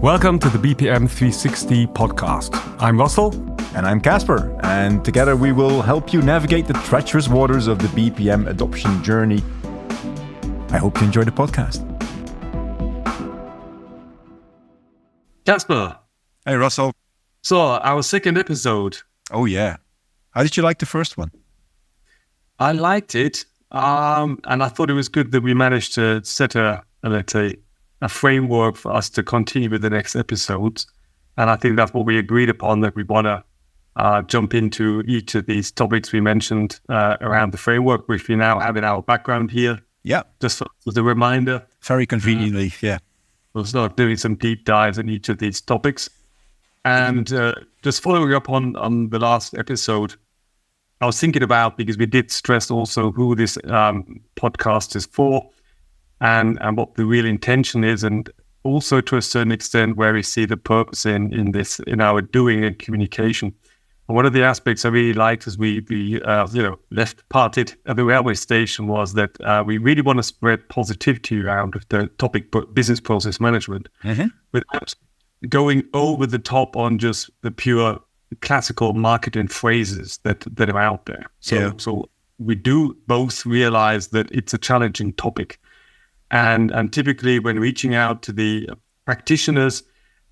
Welcome to the BPM360 podcast. I'm Russell. And I'm Casper. And together we will help you navigate the treacherous waters of the BPM adoption journey. I hope you enjoy the podcast. Casper. Hey, Russell. So, our second episode. Oh, yeah. How did you like the first one? I liked it. And I thought it was good that we managed to set a framework for us to continue with the next episodes. And I think that's what we agreed upon, that we want to jump into each of these topics we mentioned around the framework, which we now have in our background here. Yeah. Just as a reminder. Very conveniently, yeah. We'll start doing some deep dives in each of these topics. And just following up on the last episode, I was thinking about, because we did stress also who this podcast is for and what the real intention is, and also to a certain extent where we see the purpose in our doing and communication. And one of the aspects I really liked as we left parted at the railway station was that we really want to spread positivity around the topic business process management without going over the top on just the pure classical marketing phrases that are out there. So we do both realize that it's a challenging topic. And typically when reaching out to the practitioners,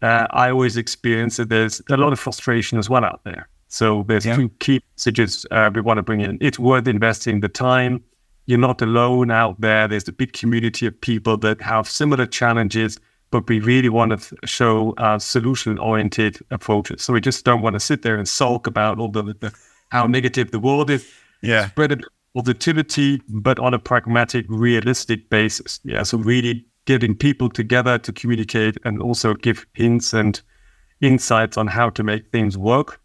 I always experience that there's a lot of frustration as well out there. So there's two key messages we want to bring in. It's worth investing the time. You're not alone out there. There's a big community of people that have similar challenges, but we really want to show solution-oriented approaches. So we just don't want to sit there and sulk about all the how negative the world is. Yeah. Spread it positivity, but on a pragmatic, realistic basis. Yeah. So really getting people together to communicate and also give hints and insights on how to make things work,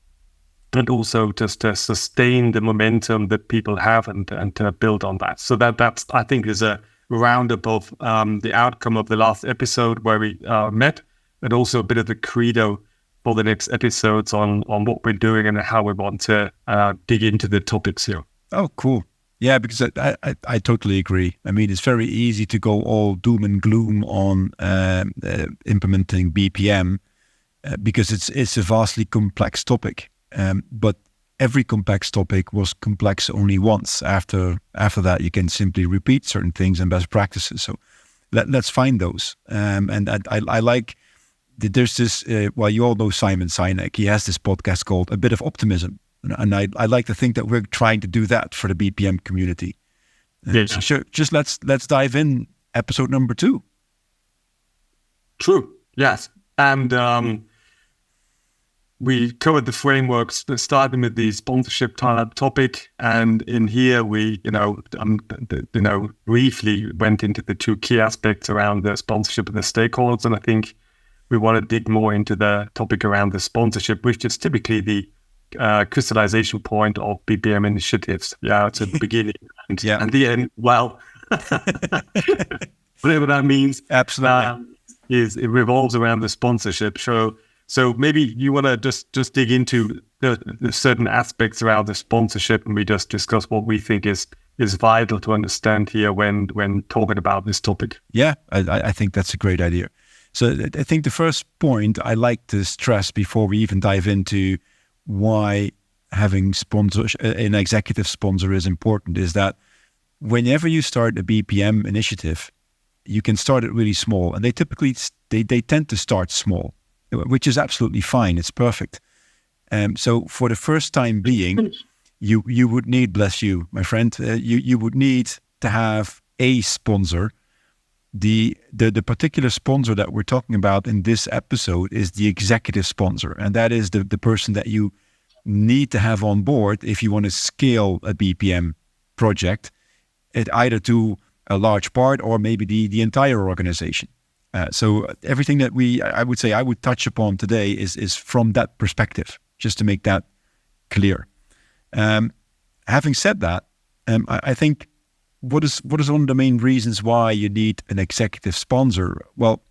and also just to sustain the momentum that people have and to build on that. So that's I think is a roundup of the outcome of the last episode where we met, but also a bit of the credo for the next episodes on what we're doing and how we want to dig into the topics here. Oh, cool. Yeah, because I totally agree. I mean, it's very easy to go all doom and gloom on implementing BPM because it's a vastly complex topic. But every complex topic was complex only once. After that, you can simply repeat certain things and best practices. So let's find those. And I like that there's this, you all know Simon Sinek. He has this podcast called A Bit of Optimism. And I like to think that we're trying to do that for the BPM community. Yes. So just let's dive in episode number 2. True. Yes. And we covered the frameworks, starting with the sponsorship topic, and in here we, briefly went into the 2 key aspects around the sponsorship and the stakeholders, and I think we want to dig more into the topic around the sponsorship, which is typically the crystallization point of BPM initiatives. Yeah, it's at the beginning and the end. Well, whatever that means. Absolutely, it revolves around the sponsorship. So maybe you want to just dig into the certain aspects around the sponsorship, and we just discuss what we think is vital to understand here when talking about this topic. Yeah, I think that's a great idea. So I think the first point I like to stress before we even dive into why having an executive sponsor is important is that whenever you start a BPM initiative, you can start it really small, and they typically they tend to start small, which is absolutely fine. It's perfect. So for the first time being, you would need, bless you, my friend, you would need to have a sponsor. The particular sponsor that we're talking about in this episode is the executive sponsor, and that is the person that you need to have on board if you want to scale a BPM project, either to a large part or maybe the entire organization. So everything that I would touch upon today is from that perspective, just to make that clear. Having said that, I think what is one of the main reasons why you need an executive sponsor? Well,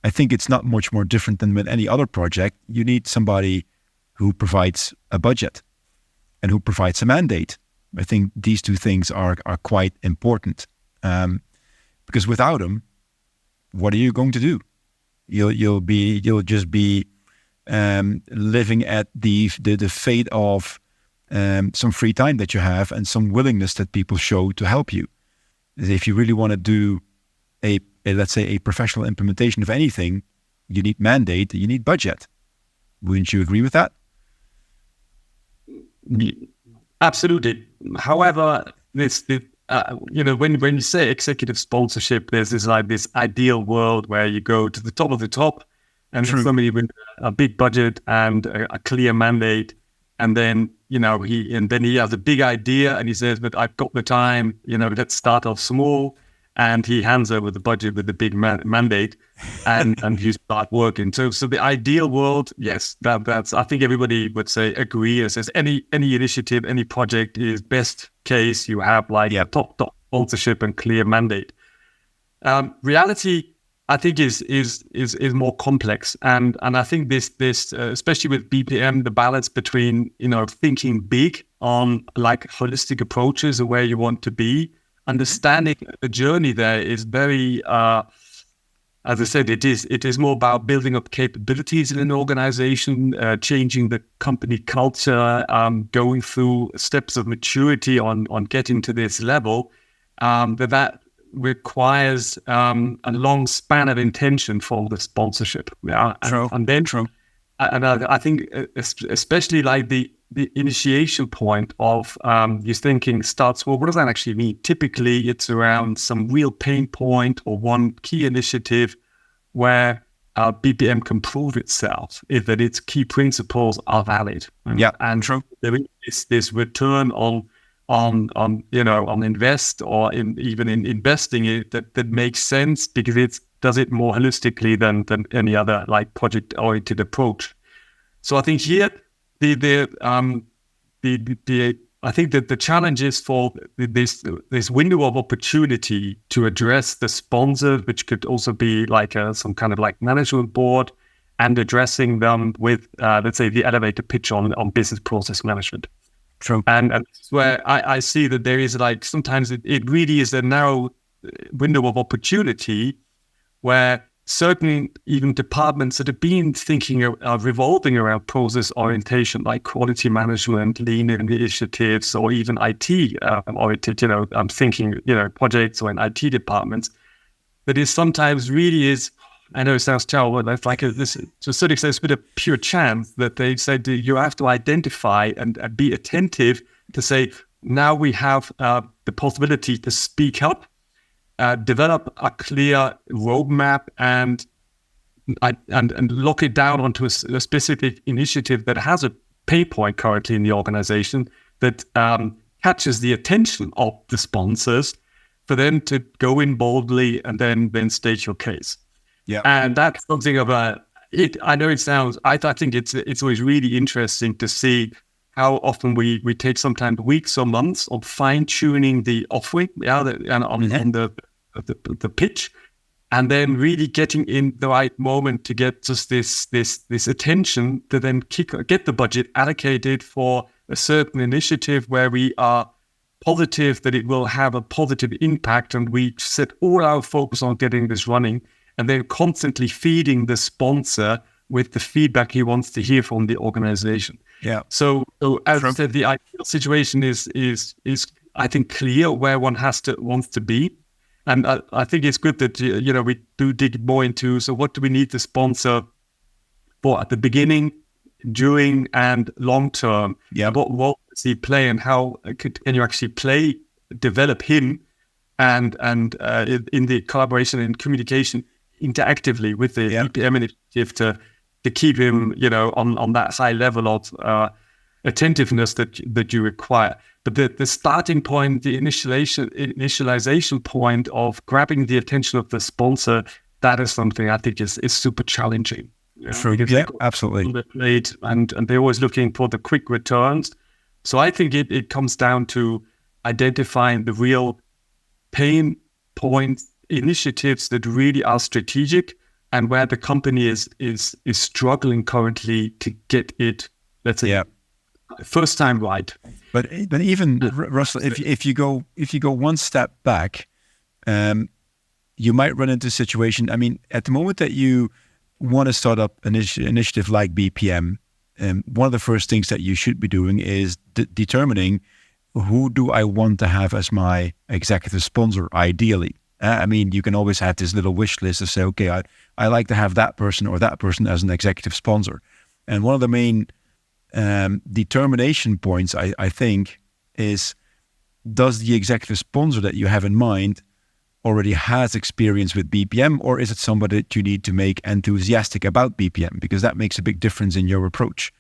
I think it's not much more different than with any other project. You need somebody who provides a budget and who provides a mandate. I think these 2 things are quite important because without them, what are you going to do? You'll just be living at the fate of some free time that you have and some willingness that people show to help you. If you really want to do a let's say a professional implementation of anything, you need mandate, you need budget. Wouldn't you agree with that? Absolutely. However, when you say executive sponsorship, there's this ideal world where you go to the top of the top, and there's somebody with a big budget and a clear mandate, and then he has a big idea and he says, "But I've got the time. Let's start off small." And he hands over the budget with the big mandate, and you start working. So the ideal world, yes, that's. I think everybody would say agree. It says any initiative, any project is best case. You have a top sponsorship and clear mandate. Reality, I think, is more complex, and I think this especially with BPM, the balance between thinking big on holistic approaches of where you want to be. Understanding the journey there is very, as I said, it is more about building up capabilities in an organization, changing the company culture, going through steps of maturity on getting to this level. That requires a long span of intention for the sponsorship. Yeah, and then I think especially the initiation point of your thinking starts, well, what does that actually mean? Typically, it's around some real pain point or one key initiative where BPM can prove itself, is that its key principles are valid. And there is this return on invest or even in investing it that makes sense because it does it more holistically than any other project-oriented approach. So I think here, I think that the challenge is for this window of opportunity to address the sponsor, which could also be some kind of management board, and addressing them with let's say the elevator pitch on business process management. True. And this is where I see that there is sometimes it really is a narrow window of opportunity where certain even departments that have been thinking of revolving around process orientation, like quality management, lean initiatives, or even IT oriented, I'm thinking, projects or in IT departments, that is sometimes really is, I know it sounds terrible, but this to a certain extent, it's a bit of pure chance that they said you have to identify and be attentive to say, now we have the possibility to speak up, develop a clear roadmap and lock it down onto a specific initiative that has a pain point currently in the organization that catches the attention of the sponsors for them to go in boldly and then state your case. Yeah, and that's something of I know it sounds. I think it's always really interesting to see how often we take sometimes weeks or months of fine tuning the offering, and on the pitch, and then really getting in the right moment to get just this attention to then get the budget allocated for a certain initiative where we are positive that it will have a positive impact, and we set all our focus on getting this running, and then constantly feeding the sponsor with the feedback he wants to hear from the organization. Yeah. So as I said, the ideal situation is I think clear where one wants to be. And I think it's good that we do dig more into, so what do we need the sponsor for at the beginning, during, and long term? Yeah. What role does he play, and how can you actually develop him, and in the collaboration and communication interactively with the BPM initiative to keep him on that high level of attentiveness that you require. But the starting point, the initialization point of grabbing the attention of the sponsor, that is something I think is super challenging. Yeah, absolutely. And they're always looking for the quick returns. So I think it comes down to identifying the real pain point initiatives that really are strategic, and where the company is struggling currently to get it, let's say, first time right. But even Russell, if you go one step back, you might run into a situation. I mean, at the moment that you want to start up an initiative like BPM, one of the first things that you should be doing is determining who do I want to have as my executive sponsor, ideally. I mean, you can always have this little wish list to say, okay, I like to have that person or that person as an executive sponsor. And one of the main determination points, I think, is, does the executive sponsor that you have in mind already has experience with BPM, or is it somebody that you need to make enthusiastic about BPM? Because that makes a big difference in your approach.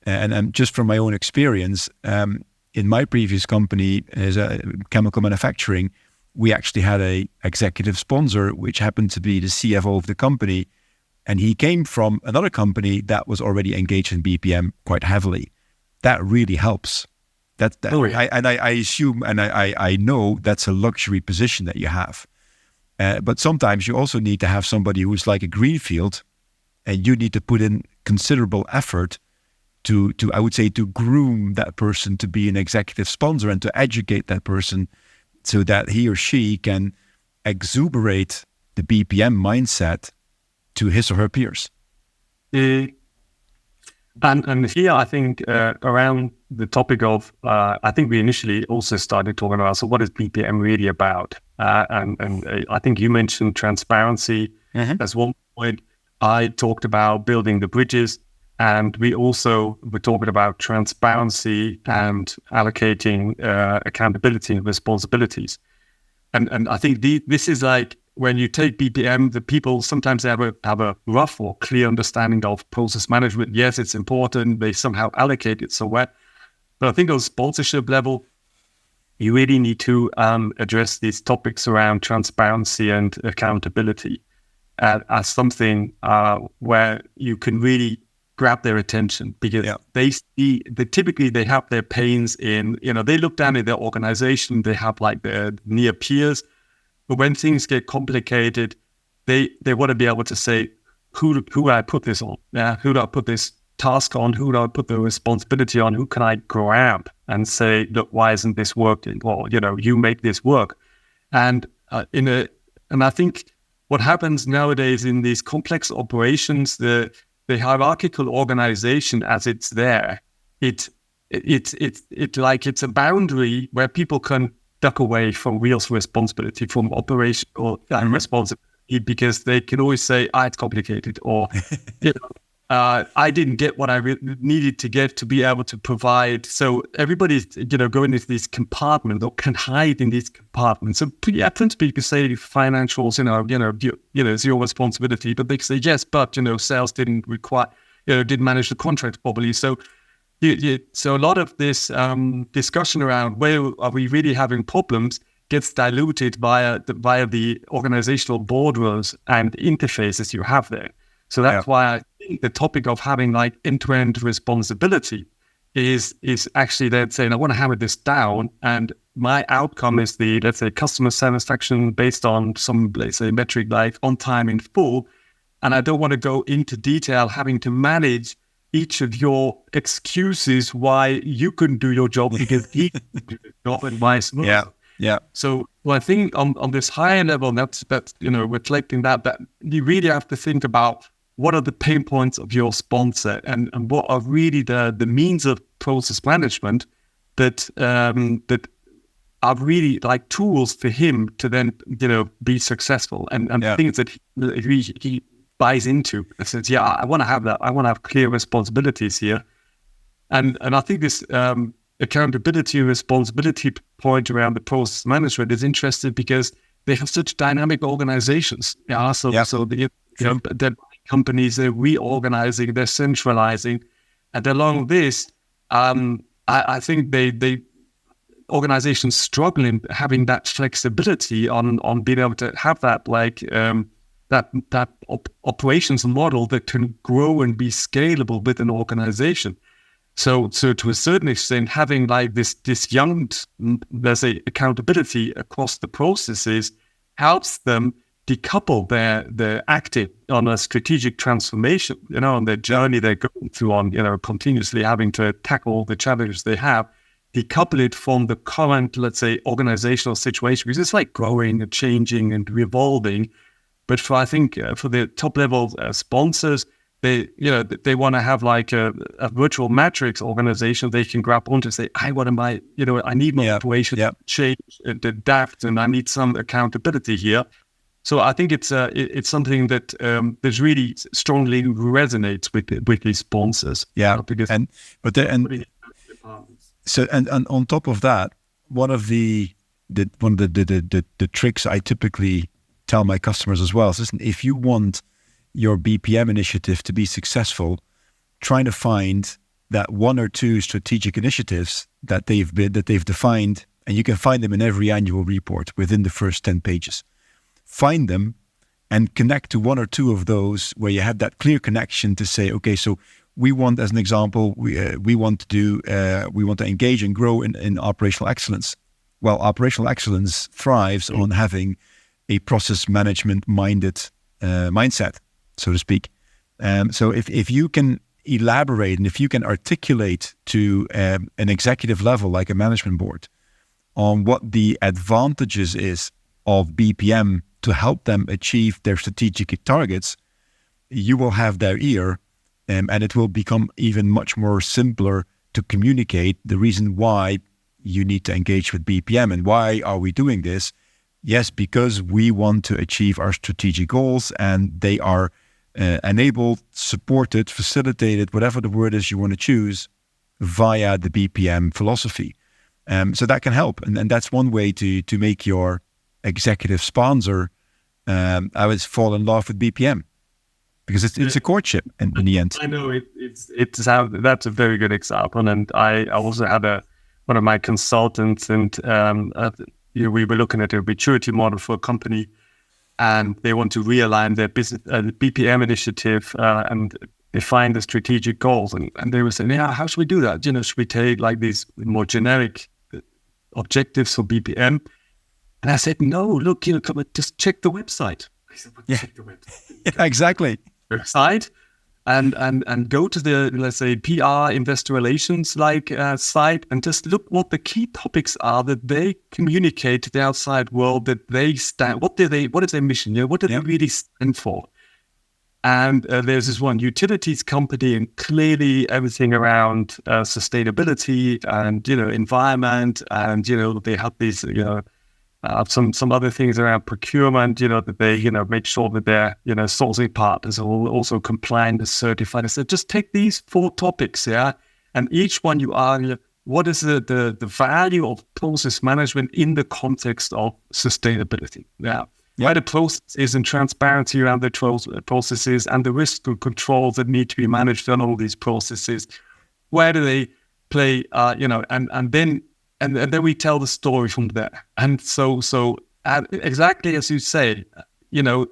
And just from my own experience, in my previous company as a chemical manufacturing, we actually had a executive sponsor, which happened to be the CFO of the company. And he came from another company that was already engaged in BPM quite heavily. That really helps. I assume and I know that's a luxury position that you have. But sometimes you also need to have somebody who's like a greenfield, and you need to put in considerable effort to I would say, to groom that person to be an executive sponsor and to educate that person so that he or she can exuberate the BPM mindset to his or her peers. And here, I think around the topic of, I think we initially also started talking about, so what is BPM really about? And I think you mentioned transparency as one point. I talked about building the bridges, and we also were talking about transparency and allocating accountability and responsibilities. And I think this is like, when you take BPM, the people sometimes have a rough or clear understanding of process management. Yes, it's important. They somehow allocate it somewhere. But I think on sponsorship level, you really need to address these topics around transparency and accountability as something where you can really grab their attention, because they typically they have their pains in, they look down at their organization, they have like their near peers. But when things get complicated, they want to be able to say, who do I put this on? Who do I put this task on? Who do I put the responsibility on? Who can I grab and say, look, why isn't this working? Well, you make this work. And I think what happens nowadays in these complex operations, the hierarchical organization as it's there, it's a boundary where people can duck away from real responsibility, from operational responsibility, because they can always say, it's complicated, or I didn't get what I needed to get to be able to provide. So everybody's going into this compartment, or can hide in these compartments. So principally you can say financials, it's your responsibility, but they say yes, but sales didn't manage the contract properly. So so a lot of this discussion around where are we really having problems gets diluted via the organizational boardrooms and interfaces you have there. So that's why I think the topic of having like end-to-end responsibility is actually then saying, I want to hammer this down, and my outcome is the, let's say, customer satisfaction based on some, let's say, metric like on time in full. And I don't want to go into detail having to manage each of your excuses why you couldn't do your job because he couldn't do his job, and vice versa. Yeah. So I think on this higher level, that's reflecting that you really have to think about what are the pain points of your sponsor, and what are really the means of process management that are really like tools for him to then be successful, and things that he buys into. It says, I want to have that. I want to have clear responsibilities here. And I think this accountability and responsibility point around the process management is interesting because they have such dynamic organizations. So the companies are reorganizing, they're centralizing. And along this, I think they organizations struggle in having that flexibility on being able to have that that operations model that can grow and be scalable with an organization. So to a certain extent, having like this young, let's say, accountability across the processes helps them decouple their acting on a strategic transformation, on their journey they're going through on, continuously having to tackle the challenges they have, decouple it from the current, let's say, organizational situation, because it's like growing and changing and evolving. But I think for the top level sponsors, they want to have like a virtual metrics organization they can grab onto and say, I need my operation to change, adapt, and I need some accountability here. So I think it's something that really strongly resonates with these sponsors. Yeah, so on top of that, one of the tricks I typically tell my customers as well is, listen, if you want your BPM initiative to be successful, trying to find that one or two strategic initiatives that they've defined, and you can find them in every annual report within the first 10 pages. Find them and connect to one or two of those where you have that clear connection to say, okay, so we want, as an example, we want to engage and grow in operational excellence. Well, operational excellence thrives on having a process management minded mindset, so to speak. So if you can elaborate and if you can articulate to an executive level like a management board on what the advantages is of BPM to help them achieve their strategic targets, you will have their ear, and it will become even much more simpler to communicate the reason why you need to engage with BPM and why are we doing this. Yes, because we want to achieve our strategic goals, and they are enabled, supported, facilitated, whatever the word is you want to choose, via the BPM philosophy. So that can help, and that's one way to make your executive sponsor I would fall in love with BPM, because it's a courtship in the end. I know that's a very good example, and I also had one of my consultants, and we were looking at a maturity model for a company, and they want to realign their business BPM initiative and define the strategic goals, and they were saying, yeah, how should we do that? Should we take like these more generic objectives for BPM? And I said, no, look, come on, just check the website. I said, check the website. Yeah, exactly. Website, and go to the, let's say, PR investor relations site, and just look what the key topics are that they communicate to the outside world, that they stand. What is their mission? What do they really stand for? And there's this one utilities company, and clearly everything around sustainability and environment, and they have these some other things around procurement, that they, make sure that their, sourcing partners are also compliant and certified. So just take these 4 topics, and each one you argue, what is the value of process management in the context of sustainability? Where the processes and transparency around the processes and the risk controls that need to be managed on all these processes. Where do they play, and then we tell the story from there. And so exactly as you say,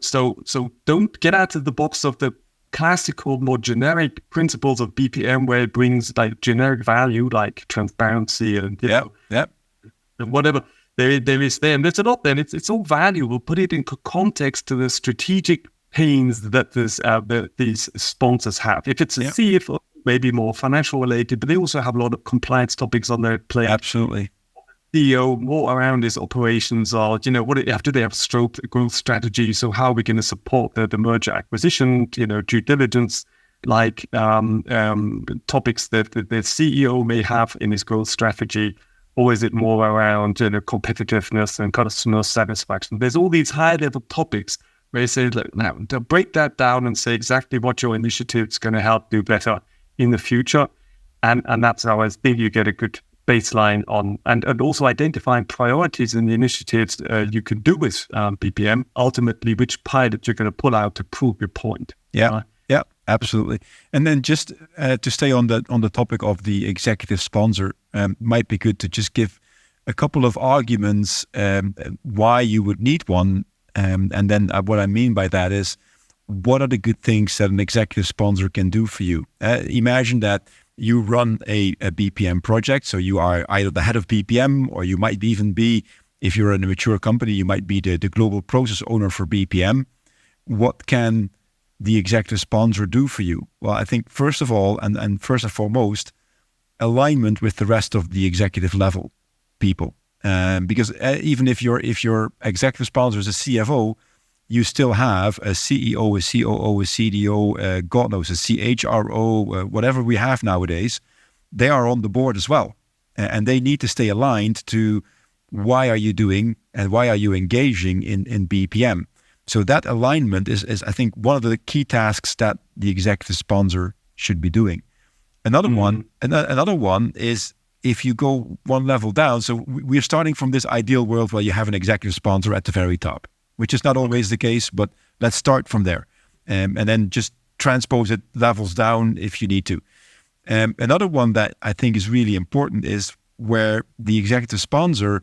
so don't get out of the box of the classical, more generic principles of BPM, where it brings like generic value, like transparency and and whatever there is there. And there's a lot there. It's all valuable. Put it in context to the strategic pains that these sponsors have. If it's a CFO, maybe more financial related, but they also have a lot of compliance topics on their plate. Absolutely. CEO, more around his operations, or do they have growth strategy? So how are we going to support the merger acquisition, due diligence, like topics that the CEO may have in his growth strategy, or is it more around competitiveness and customer satisfaction? There's all these high level topics where you say, look, now to break that down and say exactly what your initiative is going to help do better in the future, and that's how I think you get a good baseline on, and also identifying priorities in the initiatives you can do with BPM. Ultimately, which pilot you're going to pull out to prove your point. Yeah, absolutely. And then just to stay on the topic of the executive sponsor, might be good to just give a couple of arguments why you would need one, and then what I mean by that is, what are the good things that an executive sponsor can do for you? Imagine that you run a BPM project. So you are either the head of BPM, or you might even be, if you're in a mature company, you might be the global process owner for BPM. What can the executive sponsor do for you? Well, I think first of all, and first and foremost, alignment with the rest of the executive level people. Because even if your executive sponsor is a CFO, you still have a CEO, a COO, a CDO, God knows, a CHRO, whatever we have nowadays. They are on the board as well. And they need to stay aligned to why are you doing and why are you engaging in BPM. So that alignment is I think, one of the key tasks that the executive sponsor should be doing. Another one is if you go one level down. So we're starting from this ideal world where you have an executive sponsor at the very top, which is not always the case, but let's start from there. And then just transpose it levels down if you need to. Another one that I think is really important is where the executive sponsor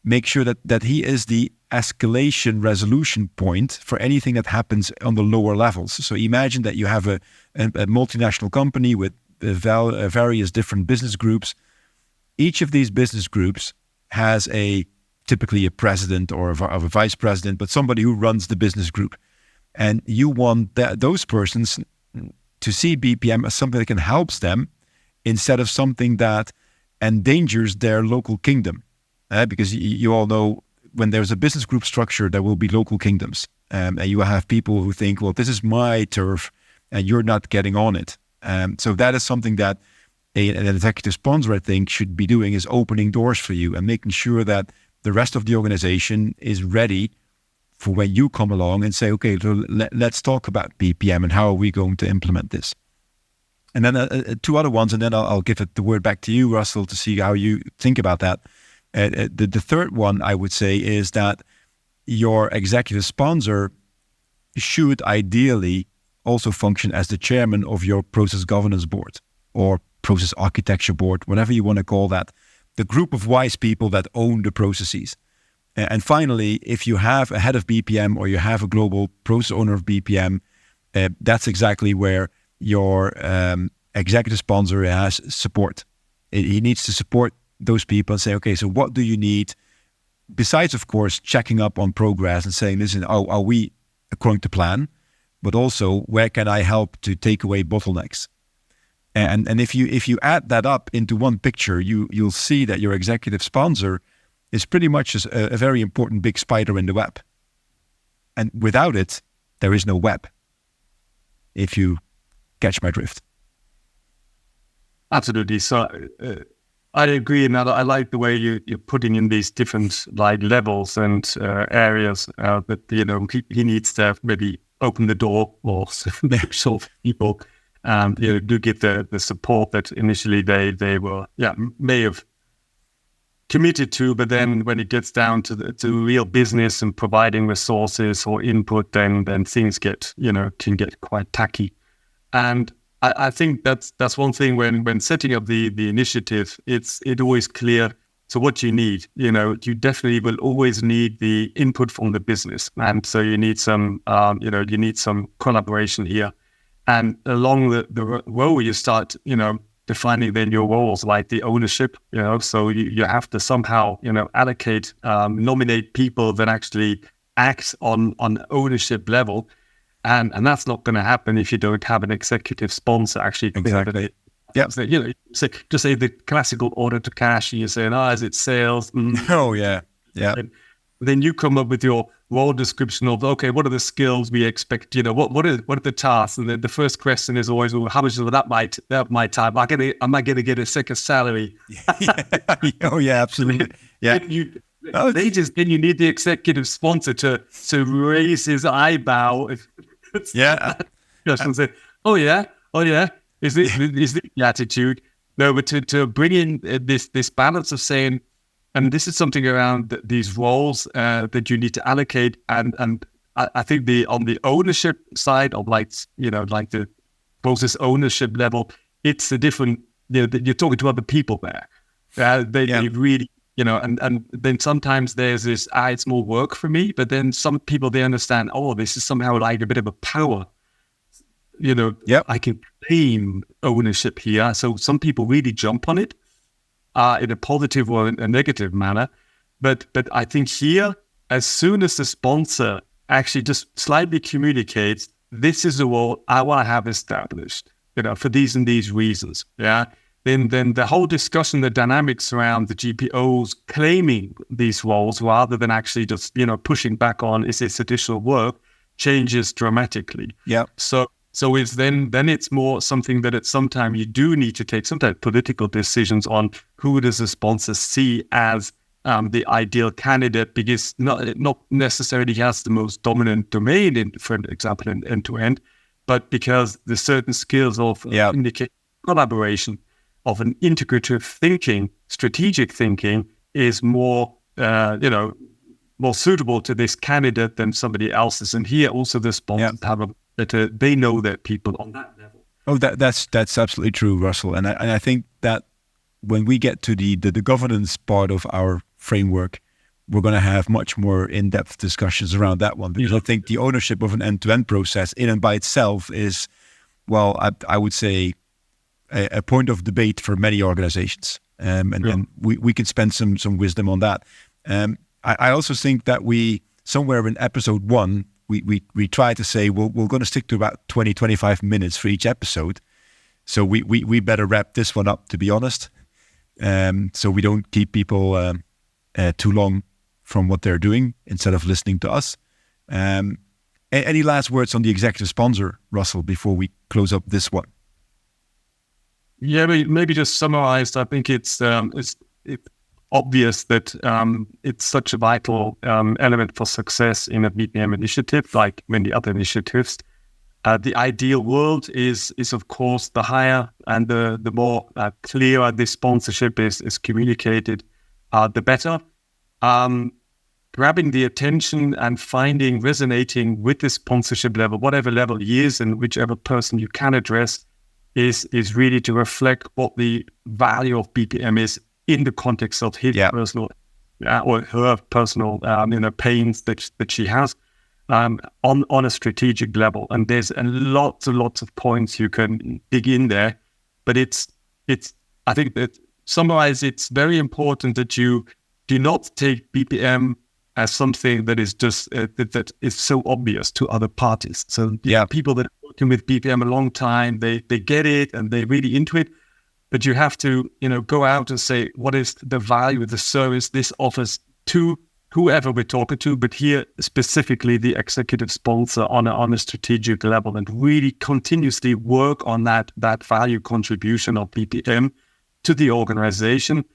makes sure that he is the escalation resolution point for anything that happens on the lower levels. So imagine that you have a multinational company with various different business groups. Each of these business groups has typically a president or a vice president, but somebody who runs the business group. And you want those persons to see BPM as something that can help them instead of something that endangers their local kingdom. Because you all know when there's a business group structure, there will be local kingdoms. And you will have people who think, well, this is my turf and you're not getting on it. So that is something that an executive sponsor, I think, should be doing, is opening doors for you and making sure that the rest of the organization is ready for when you come along and say, okay, so let's talk about BPM and how are we going to implement this. And then two other ones, and then I'll give the word back to you, Russell, to see how you think about that. The third one, I would say, is that your executive sponsor should ideally also function as the chairman of your process governance board or process architecture board, whatever you want to call that, the group of wise people that own the processes. And finally, if you have a head of BPM or you have a global process owner of BPM, that's exactly where your executive sponsor has support. He needs to support those people and say, okay, so what do you need? Besides, of course, checking up on progress and saying, listen, are we according to plan? But also, where can I help to take away bottlenecks? And if you add that up into one picture, you'll see that your executive sponsor is pretty much a very important big spider in the web. And without it, there is no web, if you catch my drift. Absolutely. So I agree, and I like the way you're putting in these different levels and areas that he needs to maybe open the door or make sure people do get the support that initially they were may have committed to, but then when it gets down to real business and providing resources or input, then things can get quite tacky. And I think that's one thing when setting up the initiative, it's always clear. So what you need, you definitely will always need the input from the business, and so you need some collaboration here. And along the road, you start defining then your roles, like the ownership. So you have to somehow allocate, nominate people that actually act on ownership level. And that's not going to happen if you don't have an executive sponsor actually. Exactly. Yeah. So, just say the classical order to cash, and you're saying, is it sales? Oh, yeah. Yeah. And then you come up with your role description of, okay, what are the skills we expect? What are the tasks? And then the first question is always, well, how much of that my time? Am I going to get a second salary? Oh, yeah, absolutely. Yeah. Then you need the executive sponsor to raise his eyebrow. Yeah. Just and say, oh yeah. Is this the attitude? No, but to bring in this balance of saying, and this is something around these roles that you need to allocate, and I think on the ownership side of like the process ownership level, it's a different. You're talking to other people there. They really. And then sometimes there's this, it's more work for me, but then some people, they understand, this is somehow like a bit of a power, I can claim ownership here. So some people really jump on it in a positive or a negative manner. But I think here, as soon as the sponsor actually just slightly communicates, this is the role I want to have established, for these and these reasons. Yeah. then the whole discussion, the dynamics around the GPOs claiming these roles rather than actually just, pushing back on is this additional work changes dramatically. Yeah. So it's then it's more something that at some time you do need to take sometimes political decisions on who does the sponsor see as the ideal candidate, because not necessarily has the most dominant domain, for example, in end-to-end, but because the certain skills of communication, collaboration, of an integrative thinking, strategic thinking is more, more suitable to this candidate than somebody else's. And here also the sponsors have they know their people on that level. Oh, that's absolutely true, Russell. And I think that when we get to the governance part of our framework, we're going to have much more in-depth discussions around that one, because I think the ownership of an end-to-end process in and by itself is, well, I would say a point of debate for many organizations. And we could spend some wisdom on that. I also think that we, somewhere in episode 1, we try to say, well, we're going to stick to about 20, 25 minutes for each episode. So we better wrap this one up, to be honest. So we don't keep people too long from what they're doing instead of listening to us. Any last words on the executive sponsor, Russell, before we close up this one? Yeah, maybe just summarized. I think it's obvious that it's such a vital element for success in a BPM initiative, like many other initiatives. The ideal world is of course the higher and the more clearer this sponsorship is communicated, the better. Grabbing the attention and resonating with the sponsorship level, whatever level he is and whichever person you can address, is really to reflect what the value of BPM is in the context of his personal or her personal pains that she has on a strategic level. And there's lots and lots of points you can dig in there, but it's I think that summarize, it's very important that you do not take BPM as something that is just that is so obvious to other parties. So people that are working with BPM a long time, they get it and they're really into it. But you have to, go out and say, what is the value of the service this offers to whoever we're talking to, but here specifically the executive sponsor on a strategic level, and really continuously work on that value contribution of BPM to the organization.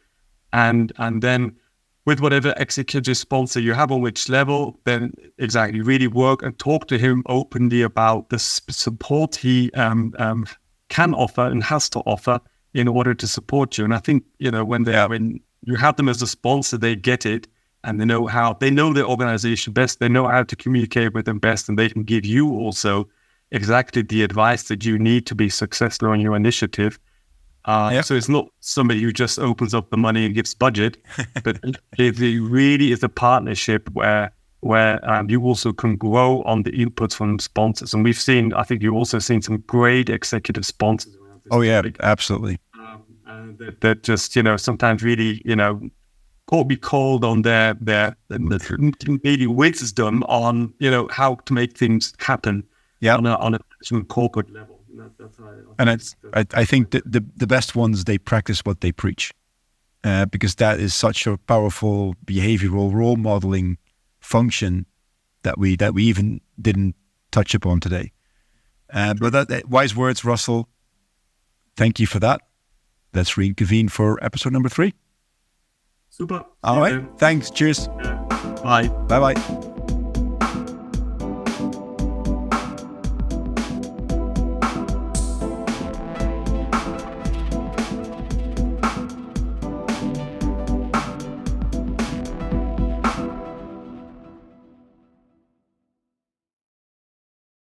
And then with whatever executive sponsor you have on which level, then exactly really work and talk to him openly about the support he can offer and has to offer in order to support you. And I think, when you have them as a sponsor, they get it and they know their organization best, they know how to communicate with them best, and they can give you also exactly the advice that you need to be successful on your initiative. So it's not somebody who just opens up the money and gives budget, but it really is a partnership where you also can grow on the inputs from sponsors. And I think you've also seen some great executive sponsors around this topic. Absolutely. And that just, sometimes really, be called on their maybe wisdom on, how to make things happen on a corporate level. I think the best ones, they practice what they preach, because that is such a powerful behavioral role modeling function that we even didn't touch upon today. But that wise words, Russell. Thank you for that. Let's reconvene for episode number 3. Super. All right. Thanks. Cheers. Bye. Bye.